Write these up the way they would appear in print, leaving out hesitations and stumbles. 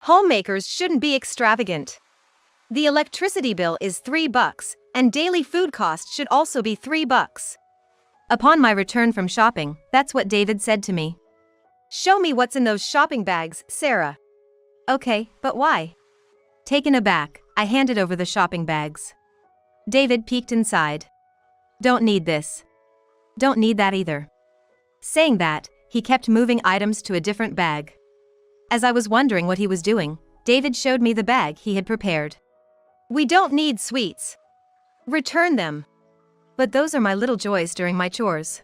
Homemakers shouldn't be extravagant. The electricity bill is $3, and daily food costs should also be $3. Upon my return from shopping, that's what David said to me. Show me what's in those shopping bags, Sarah. Okay, but why? Taken aback, I handed over the shopping bags. David peeked inside. Don't need this. Don't need that either. Saying that, he kept moving items to a different bag. As I was wondering what he was doing, David showed me the bag he had prepared. We don't need sweets. Return them. But those are my little joys during my chores.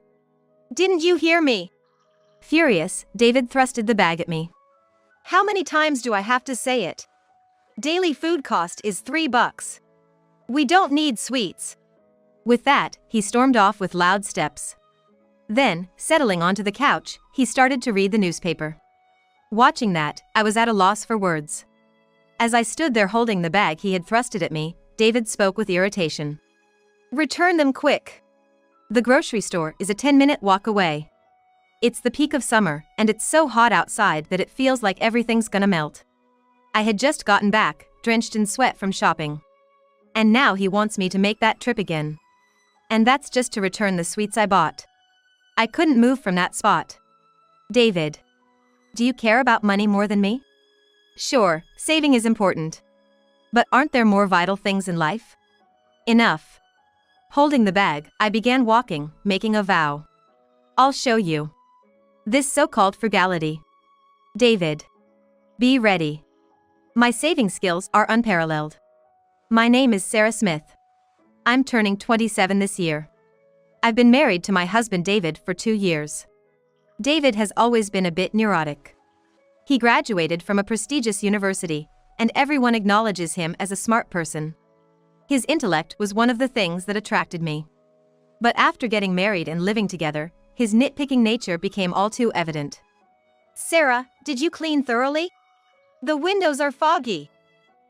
Didn't you hear me? Furious, David thrusted the bag at me. How many times do I have to say it? Daily food cost is $3. We don't need sweets. With that, he stormed off with loud steps. Then, settling onto the couch, he started to read the newspaper. Watching that, I was at a loss for words. As I stood there holding the bag he had thrusted at me, David spoke with irritation. Return them quick. The grocery store is a 10-minute walk away. It's the peak of summer, and it's so hot outside that it feels like everything's gonna melt. I had just gotten back, drenched in sweat from shopping. And now he wants me to make that trip again. And that's just to return the sweets I bought. I couldn't move from that spot. David. Do you care about money more than me? Sure, saving is important. But aren't there more vital things in life? Enough. Holding the bag, I began walking, making a vow. I'll show you. This so-called frugality. David. Be ready. My saving skills are unparalleled. My name is Sarah Smith. I'm turning 27 this year. I've been married to my husband David for 2 years. David has always been a bit neurotic. He graduated from a prestigious university, and everyone acknowledges him as a smart person. His intellect was one of the things that attracted me. But after getting married and living together, his nitpicking nature became all too evident. Sarah, did you clean thoroughly? The windows are foggy.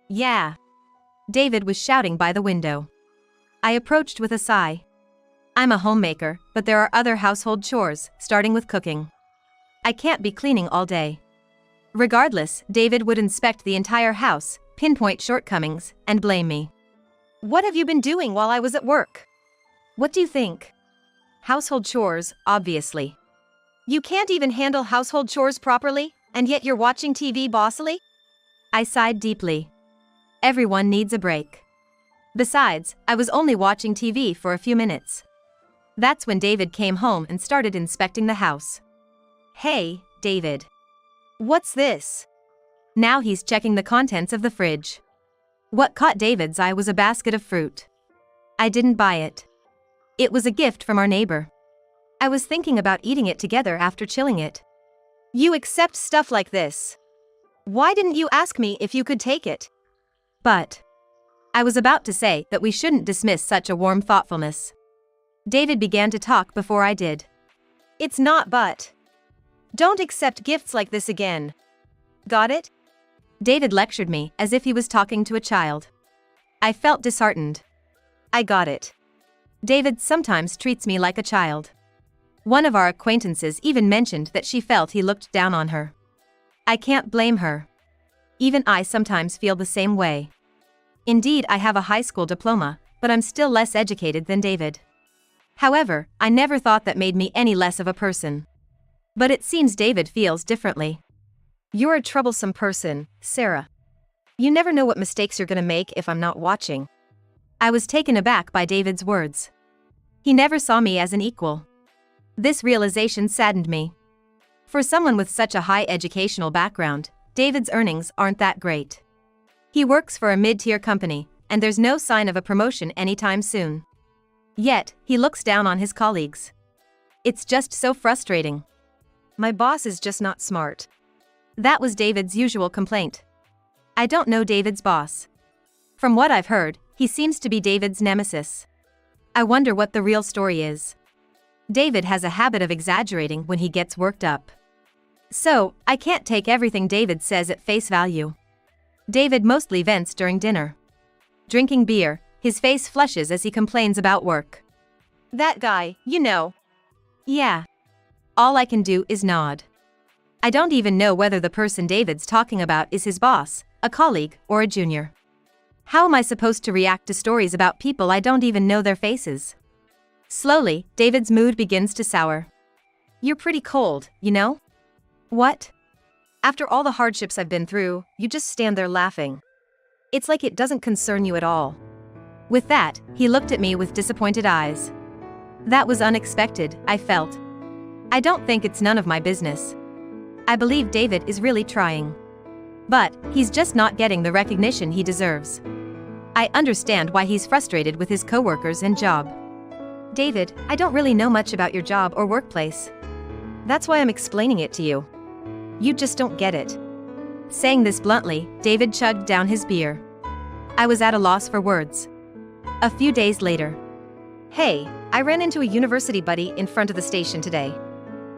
Yeah. David was shouting by the window. I approached with a sigh. I'm a homemaker, but there are other household chores, starting with cooking. I can't be cleaning all day. Regardless, David would inspect the entire house, pinpoint shortcomings, and blame me. What have you been doing while I was at work? What do you think? Household chores, obviously. You can't even handle household chores properly, and yet you're watching TV bossily? I sighed deeply. Everyone needs a break. Besides, I was only watching TV for a few minutes. That's when David came home and started inspecting the house. Hey, David. What's this? Now he's checking the contents of the fridge. What caught David's eye was a basket of fruit. I didn't buy it. It was a gift from our neighbor. I was thinking about eating it together after chilling it. You accept stuff like this. Why didn't you ask me if you could take it? But I was about to say that we shouldn't dismiss such a warm thoughtfulness. David began to talk before I did. It's not but. Don't accept gifts like this again. Got it? David lectured me as if he was talking to a child. I felt disheartened. I got it. David sometimes treats me like a child. One of our acquaintances even mentioned that she felt he looked down on her. I can't blame her. Even I sometimes feel the same way. Indeed, I have a high school diploma, but I'm still less educated than David. However, I never thought that made me any less of a person. But it seems David feels differently. You're a troublesome person, Sarah. You never know what mistakes you're gonna make if I'm not watching. I was taken aback by David's words. He never saw me as an equal. This realization saddened me. For someone with such a high educational background, David's earnings aren't that great. He works for a mid-tier company, and there's no sign of a promotion anytime soon. Yet, he looks down on his colleagues. It's just so frustrating. My boss is just not smart. That was David's usual complaint. I don't know David's boss. From what I've heard, he seems to be David's nemesis. I wonder what the real story is. David has a habit of exaggerating when he gets worked up. So, I can't take everything David says at face value. David mostly vents during dinner. Drinking beer, his face flushes as he complains about work. That guy, you know. Yeah. All I can do is nod. I don't even know whether the person David's talking about is his boss, a colleague, or a junior. How am I supposed to react to stories about people I don't even know their faces? Slowly, David's mood begins to sour. You're pretty cold, you know? What? After all the hardships I've been through, you just stand there laughing. It's like it doesn't concern you at all. With that, he looked at me with disappointed eyes. That was unexpected, I felt. I don't think it's none of my business. I believe David is really trying. But, he's just not getting the recognition he deserves. I understand why he's frustrated with his coworkers and job. David, I don't really know much about your job or workplace. That's why I'm explaining it to you. You just don't get it. Saying this bluntly, David chugged down his beer. I was at a loss for words. A few days later. Hey, I ran into a university buddy in front of the station today.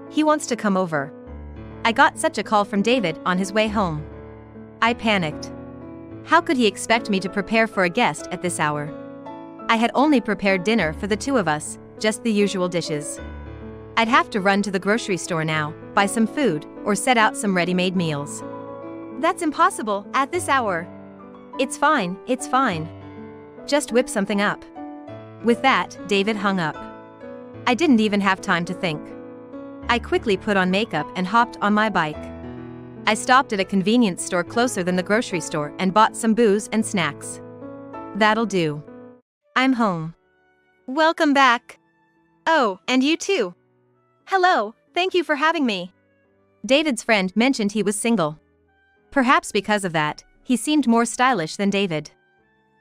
He wants to come over. I got such a call from David on his way home. I panicked. How could he expect me to prepare for a guest at this hour? I had only prepared dinner for the two of us, just the usual dishes. I'd have to run to the grocery store now, buy some food, or set out some ready-made meals. That's impossible, at this hour. It's fine. Just whip something up. With that, David hung up. I didn't even have time to think. I quickly put on makeup and hopped on my bike. I stopped at a convenience store closer than the grocery store and bought some booze and snacks. That'll do. I'm home. Welcome back. Oh, and you too. Hello, thank you for having me. David's friend mentioned he was single. Perhaps because of that, he seemed more stylish than David.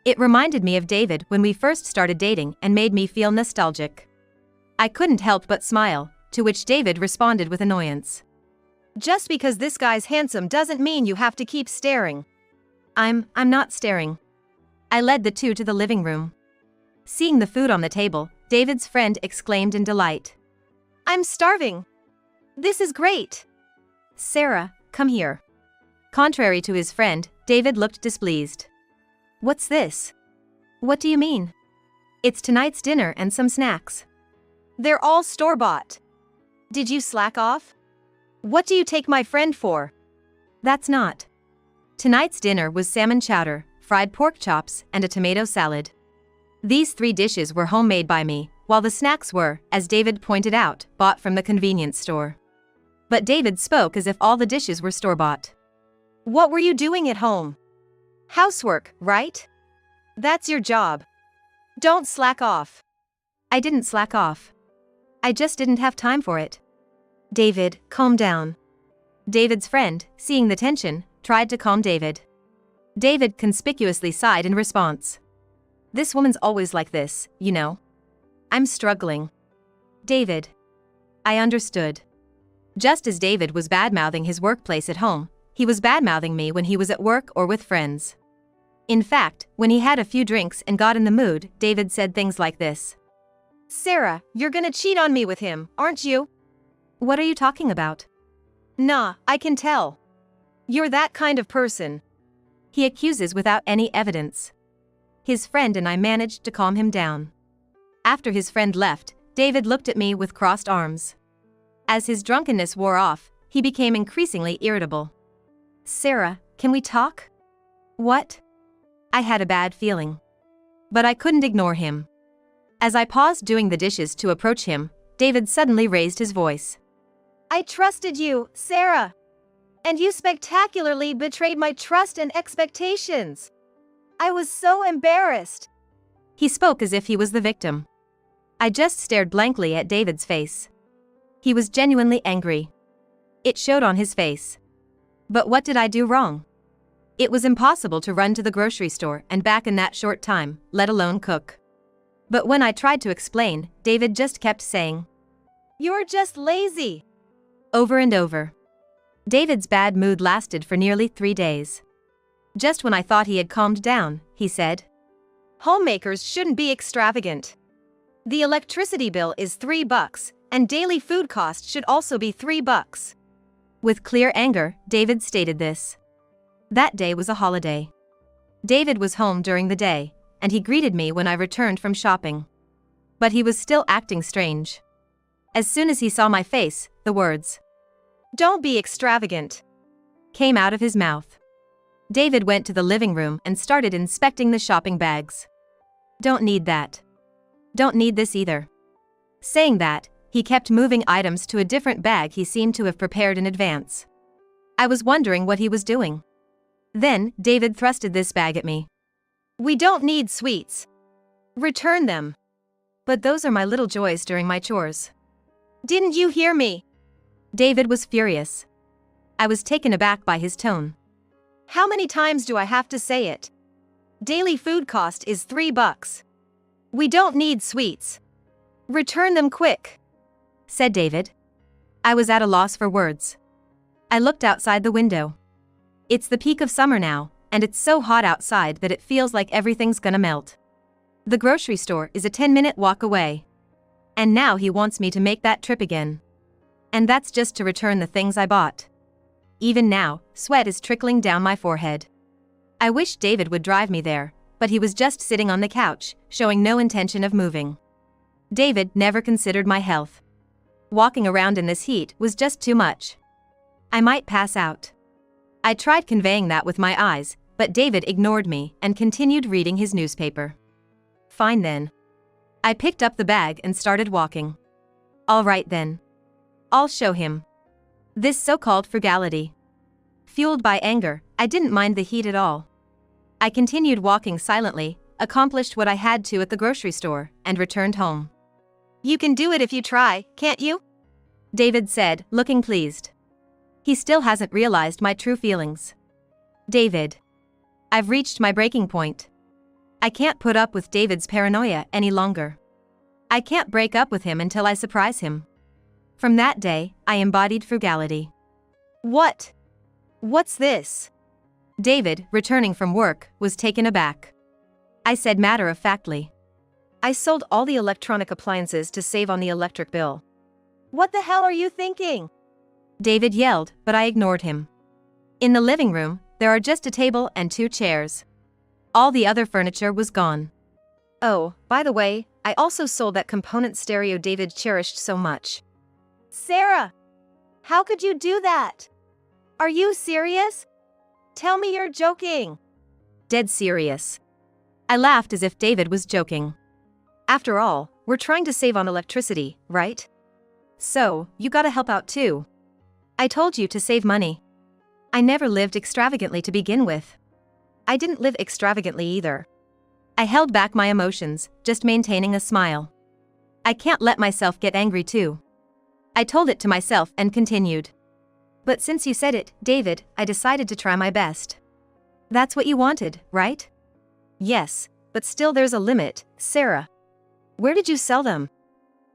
It reminded me of David when we first started dating and made me feel nostalgic. I couldn't help but smile, to which David responded with annoyance. Just because this guy's handsome doesn't mean you have to keep staring. I'm not staring. I led the two to the living room. Seeing the food on the table, David's friend exclaimed in delight. I'm starving. This is great. Sarah, come here. Contrary to his friend, David looked displeased. What's this? What do you mean? It's tonight's dinner and some snacks. They're all store-bought. Did you slack off? What do you take my friend for? That's not. Tonight's dinner was salmon chowder, fried pork chops, and a tomato salad. These 3 dishes were homemade by me, while the snacks were, as David pointed out, bought from the convenience store. But David spoke as if all the dishes were store-bought. What were you doing at home? Housework, right? That's your job. Don't slack off. I didn't slack off. I just didn't have time for it. David, calm down. David's friend, seeing the tension, tried to calm David. David conspicuously sighed in response. This woman's always like this, you know. I'm struggling. David. I understood. Just as David was bad-mouthing his workplace at home, he was bad-mouthing me when he was at work or with friends. In fact, when he had a few drinks and got in the mood, David said things like this. Sarah, you're gonna cheat on me with him, aren't you? What are you talking about? Nah, I can tell. You're that kind of person. He accuses without any evidence. His friend and I managed to calm him down. After his friend left, David looked at me with crossed arms. As his drunkenness wore off, he became increasingly irritable. Sarah, can we talk? What? I had a bad feeling. But I couldn't ignore him. As I paused doing the dishes to approach him, David suddenly raised his voice. I trusted you, Sarah. And you spectacularly betrayed my trust and expectations. I was so embarrassed. He spoke as if he was the victim. I just stared blankly at David's face. He was genuinely angry. It showed on his face. But what did I do wrong? It was impossible to run to the grocery store and back in that short time, let alone cook. But when I tried to explain, David just kept saying, You're just lazy. Over and over. David's bad mood lasted for nearly 3 days. Just when I thought he had calmed down, he said, Homemakers shouldn't be extravagant. The electricity bill is $3, and daily food costs should also be $3. With clear anger, David stated this. That day was a holiday. David was home during the day, and he greeted me when I returned from shopping. But he was still acting strange. As soon as he saw my face, the words, Don't be extravagant, came out of his mouth. David went to the living room and started inspecting the shopping bags. Don't need that. Don't need this either. Saying that, he kept moving items to a different bag he seemed to have prepared in advance. I was wondering what he was doing. Then, David thrusted this bag at me. We don't need sweets. Return them. But those are my little joys during my chores. Didn't you hear me? David was furious. I was taken aback by his tone. How many times do I have to say it? Daily food cost is $3. We don't need sweets. Return them quick, said David. I was at a loss for words. I looked outside the window. It's the peak of summer now, and it's so hot outside that it feels like everything's gonna melt. The grocery store is a 10-minute walk away. And now he wants me to make that trip again. And that's just to return the things I bought. Even now, sweat is trickling down my forehead. I wish David would drive me there, but he was just sitting on the couch, showing no intention of moving. David never considered my health. Walking around in this heat was just too much. I might pass out. I tried conveying that with my eyes, but David ignored me and continued reading his newspaper. Fine then. I picked up the bag and started walking. All right then. I'll show him. This so-called frugality. Fueled by anger, I didn't mind the heat at all. I continued walking silently, accomplished what I had to at the grocery store, and returned home. You can do it if you try, can't you? David said, looking pleased. He still hasn't realized my true feelings. David. I've reached my breaking point. I can't put up with David's paranoia any longer. I can't break up with him until I surprise him. From that day, I embodied frugality. What? What's this? David, returning from work, was taken aback. I said matter-of-factly. I sold all the electronic appliances to save on the electric bill. What the hell are you thinking? David yelled, but I ignored him. In the living room, there are just a table and 2 chairs. All the other furniture was gone. Oh, by the way, I also sold that component stereo David cherished so much. Sarah! How could you do that? Are you serious? Tell me you're joking. Dead serious. I laughed as if David was joking. After all, we're trying to save on electricity, right? So, you gotta help out too. I told you to save money. I never lived extravagantly to begin with. I didn't live extravagantly either. I held back my emotions, just maintaining a smile. I can't let myself get angry too. I told it to myself and continued. But since you said it, David, I decided to try my best. That's what you wanted, right? Yes, but still there's a limit, Sarah. Where did you sell them?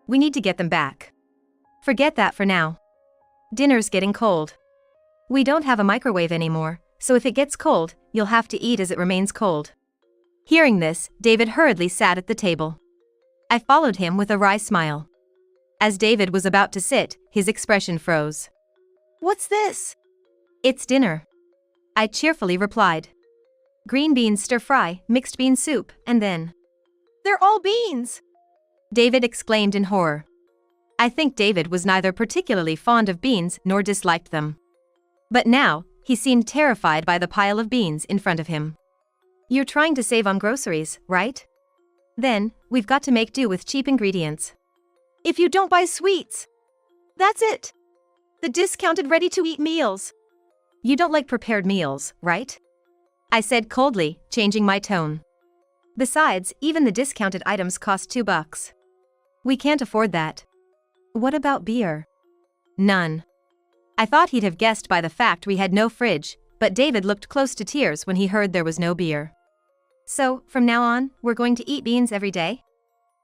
We need to get them back. Forget that for now. Dinner's getting cold. We don't have a microwave anymore, so if it gets cold, you'll have to eat as it remains cold. Hearing this, David hurriedly sat at the table. I followed him with a wry smile. As David was about to sit, his expression froze. What's this? It's dinner. I cheerfully replied. Green beans stir-fry, mixed bean soup, and then... They're all beans! David exclaimed in horror. I think David was neither particularly fond of beans nor disliked them. But now, he seemed terrified by the pile of beans in front of him. You're trying to save on groceries, right? Then, we've got to make do with cheap ingredients. If you don't buy sweets. That's it. The discounted ready-to-eat meals. You don't like prepared meals, right? I said coldly, changing my tone. Besides, even the discounted items cost $2. We can't afford that. What about beer? None. I thought he'd have guessed by the fact we had no fridge, but David looked close to tears when he heard there was no beer. So, from now on, we're going to eat beans every day?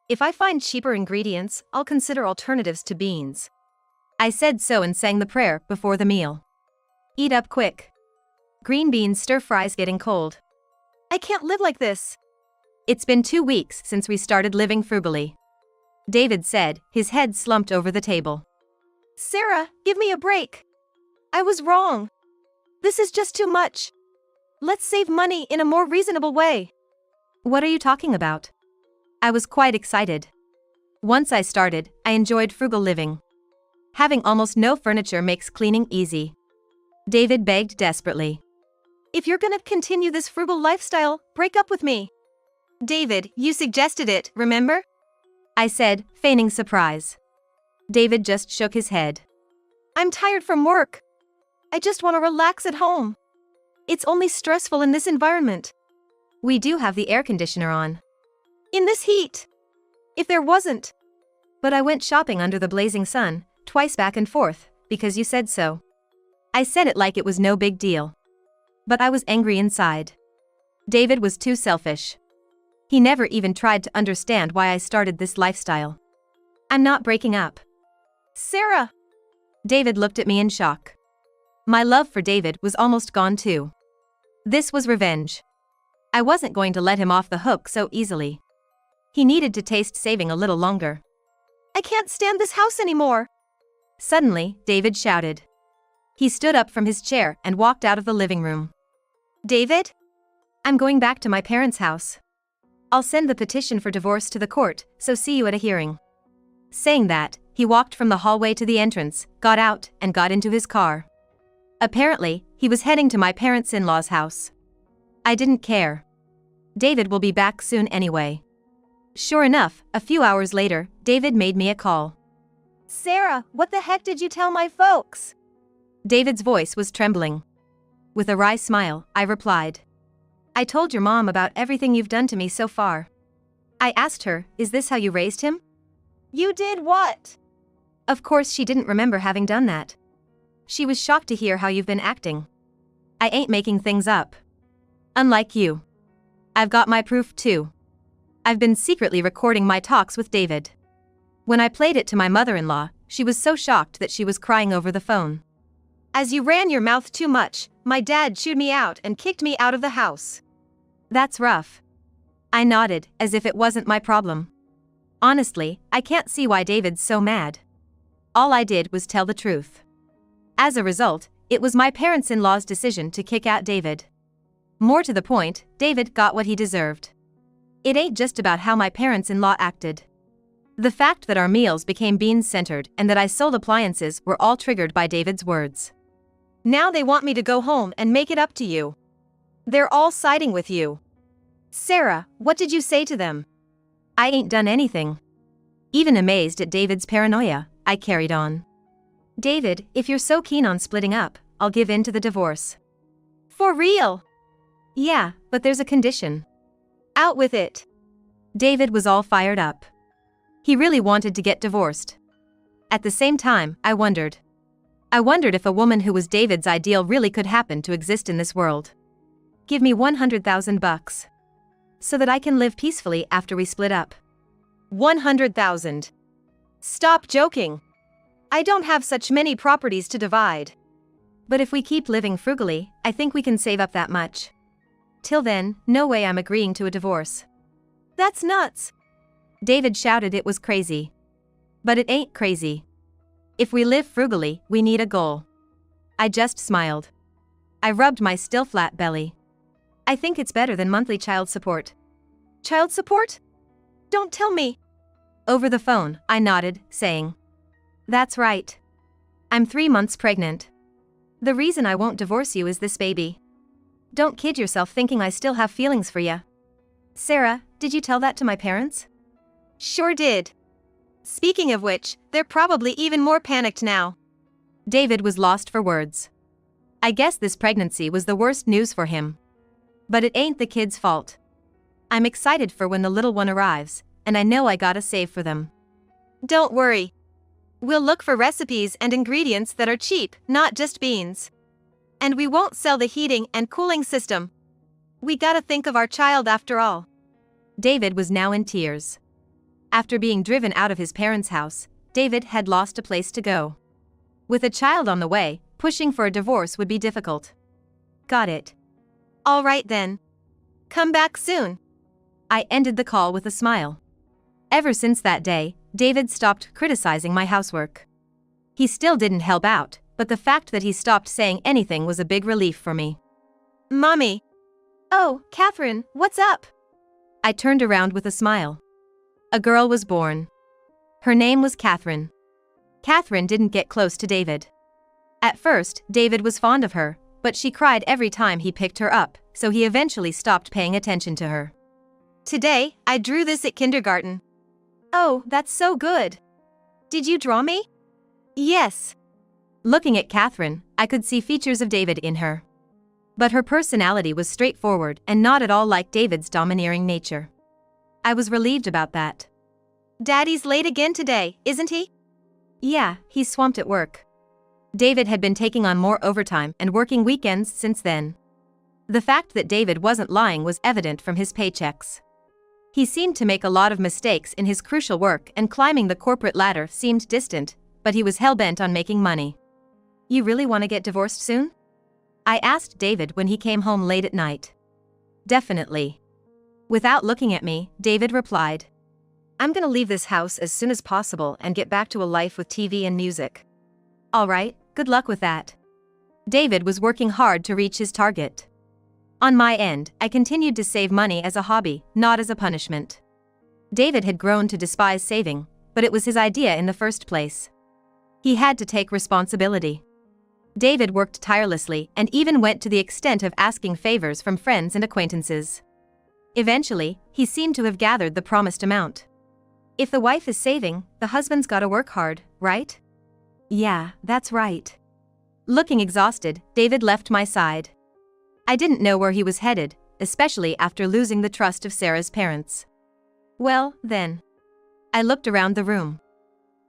If I find cheaper ingredients, I'll consider alternatives to beans. I said so and sang the prayer before the meal. Eat up quick. Green beans stir-fry's getting cold. I can't live like this. It's been 2 weeks since we started living frugally. David said, his head slumped over the table. Sarah, give me a break. I was wrong. This is just too much. Let's save money in a more reasonable way. What are you talking about? I was quite excited. Once I started, I enjoyed frugal living. Having almost no furniture makes cleaning easy. David begged desperately. If you're gonna continue this frugal lifestyle, break up with me. David, you suggested it, remember? I said, feigning surprise. David just shook his head. I'm tired from work. I just want to relax at home. It's only stressful in this environment. We do have the air conditioner on. In this heat. If there wasn't. But I went shopping under the blazing sun, twice back and forth, because you said so. I said it like it was no big deal. But I was angry inside. David was too selfish. He never even tried to understand why I started this lifestyle. I'm not breaking up. Sarah! David looked at me in shock. My love for David was almost gone too. This was revenge. I wasn't going to let him off the hook so easily. He needed to taste saving a little longer. I can't stand this house anymore. Suddenly, David shouted. He stood up from his chair and walked out of the living room. David? I'm going back to my parents' house. I'll send the petition for divorce to the court, so see you at a hearing. Saying that, he walked from the hallway to the entrance, got out, and got into his car. Apparently, he was heading to my parents-in-law's house. I didn't care. David will be back soon anyway. Sure enough, a few hours later, David made me a call. Sarah, what the heck did you tell my folks? David's voice was trembling. With a wry smile, I replied. I told your mom about everything you've done to me so far. I asked her, is this how you raised him? You did what? Of course she didn't remember having done that. She was shocked to hear how you've been acting. I ain't making things up. Unlike you. I've got my proof too. I've been secretly recording my talks with David. When I played it to my mother-in-law, she was so shocked that she was crying over the phone. As you ran your mouth too much, my dad chewed me out and kicked me out of the house. That's rough. I nodded, as if it wasn't my problem. Honestly, I can't see why David's so mad. All I did was tell the truth. As a result, it was my parents-in-law's decision to kick out David. More to the point, David got what he deserved. It ain't just about how my parents-in-law acted. The fact that our meals became beans-centered and that I sold appliances were all triggered by David's words. Now they want me to go home and make it up to you. They're all siding with you. Sarah, what did you say to them? I ain't done anything. Even amazed at David's paranoia, I carried on. David, if you're so keen on splitting up, I'll give in to the divorce. For real? Yeah, but there's a condition. Out with it. David was all fired up. He really wanted to get divorced. At the same time, I wondered if a woman who was David's ideal really could happen to exist in this world. Give me $100,000. So that I can live peacefully after we split up. 100,000. Stop joking. I don't have such many properties to divide. But if we keep living frugally, I think we can save up that much. Till then, no way I'm agreeing to a divorce. That's nuts. David shouted it was crazy. But it ain't crazy. If we live frugally, we need a goal. I just smiled. I rubbed my still flat belly. I think it's better than monthly child support. Child support? Don't tell me. Over the phone, I nodded, saying, That's right. I'm 3 months pregnant. The reason I won't divorce you is this baby. Don't kid yourself thinking I still have feelings for ya. Sarah, did you tell that to my parents? Sure did. Speaking of which, they're probably even more panicked now. David was lost for words. I guess this pregnancy was the worst news for him. But it ain't the kid's fault. I'm excited for when the little one arrives, and I know I gotta save for them. Don't worry. We'll look for recipes and ingredients that are cheap, not just beans. And we won't sell the heating and cooling system. We gotta think of our child after all. David was now in tears. After being driven out of his parents' house, David had lost a place to go. With a child on the way, pushing for a divorce would be difficult. Got it. All right then. Come back soon. I ended the call with a smile. Ever since that day, David stopped criticizing my housework. He still didn't help out, but the fact that he stopped saying anything was a big relief for me. Mommy. Oh, Catherine, what's up? I turned around with a smile. A girl was born. Her name was Catherine. Catherine didn't get close to David. At first, David was fond of her, but she cried every time he picked her up, so he eventually stopped paying attention to her. Today, I drew this at kindergarten. Oh, that's so good. Did you draw me? Yes. Looking at Catherine, I could see features of David in her. But her personality was straightforward and not at all like David's domineering nature. I was relieved about that. Daddy's late again today, isn't he? Yeah, he's swamped at work. David had been taking on more overtime and working weekends since then. The fact that David wasn't lying was evident from his paychecks. He seemed to make a lot of mistakes in his crucial work, and climbing the corporate ladder seemed distant, but he was hell-bent on making money. You really want to get divorced soon? I asked David when he came home late at night. Definitely. Without looking at me, David replied. I'm gonna leave this house as soon as possible and get back to a life with TV and music. All right, good luck with that. David was working hard to reach his target. On my end, I continued to save money as a hobby, not as a punishment. David had grown to despise saving, but it was his idea in the first place. He had to take responsibility. David worked tirelessly and even went to the extent of asking favors from friends and acquaintances. Eventually, he seemed to have gathered the promised amount. If the wife is saving, the husband's gotta work hard, right? Yeah, that's right. Looking exhausted, David left my side. I didn't know where he was headed, especially after losing the trust of Sarah's parents. Well, then. I looked around the room.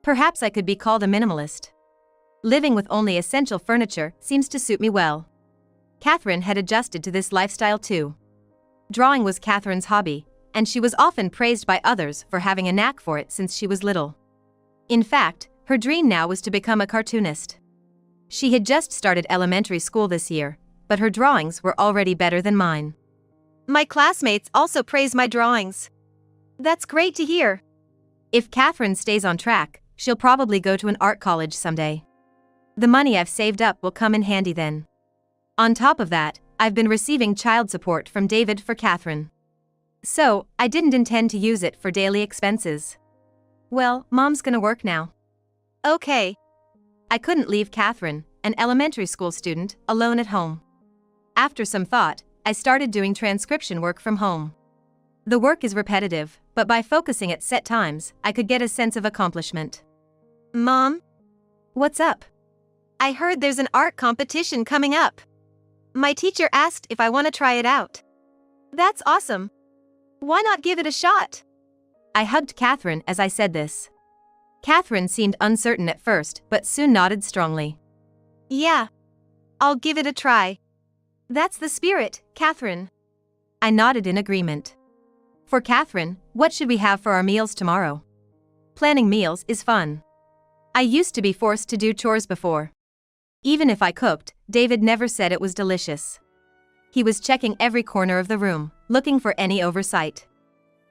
Perhaps I could be called a minimalist. Living with only essential furniture seems to suit me well. Catherine had adjusted to this lifestyle too. Drawing was Catherine's hobby, and she was often praised by others for having a knack for it since she was little. In fact, her dream now was to become a cartoonist. She had just started elementary school this year, but her drawings were already better than mine. My classmates also praise my drawings. That's great to hear. If Catherine stays on track, she'll probably go to an art college someday. The money I've saved up will come in handy then. On top of that, I've been receiving child support from David for Catherine. So, I didn't intend to use it for daily expenses. Well, Mom's gonna work now. Okay. I couldn't leave Catherine, an elementary school student, alone at home. After some thought, I started doing transcription work from home. The work is repetitive, but by focusing at set times, I could get a sense of accomplishment. Mom? What's up? I heard there's an art competition coming up. My teacher asked if I want to try it out. That's awesome. Why not give it a shot? I hugged Catherine as I said this. Catherine seemed uncertain at first, but soon nodded strongly. Yeah. I'll give it a try. That's the spirit, Catherine. I nodded in agreement. For Catherine, what should we have for our meals tomorrow? Planning meals is fun. I used to be forced to do chores before. Even if I cooked, David never said it was delicious. He was checking every corner of the room, looking for any oversight.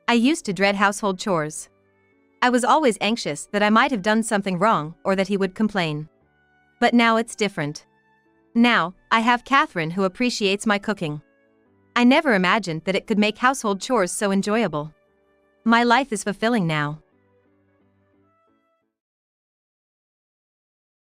I used to dread household chores. I was always anxious that I might have done something wrong or that he would complain. But now it's different. Now, I have Catherine who appreciates my cooking. I never imagined that it could make household chores so enjoyable. My life is fulfilling now.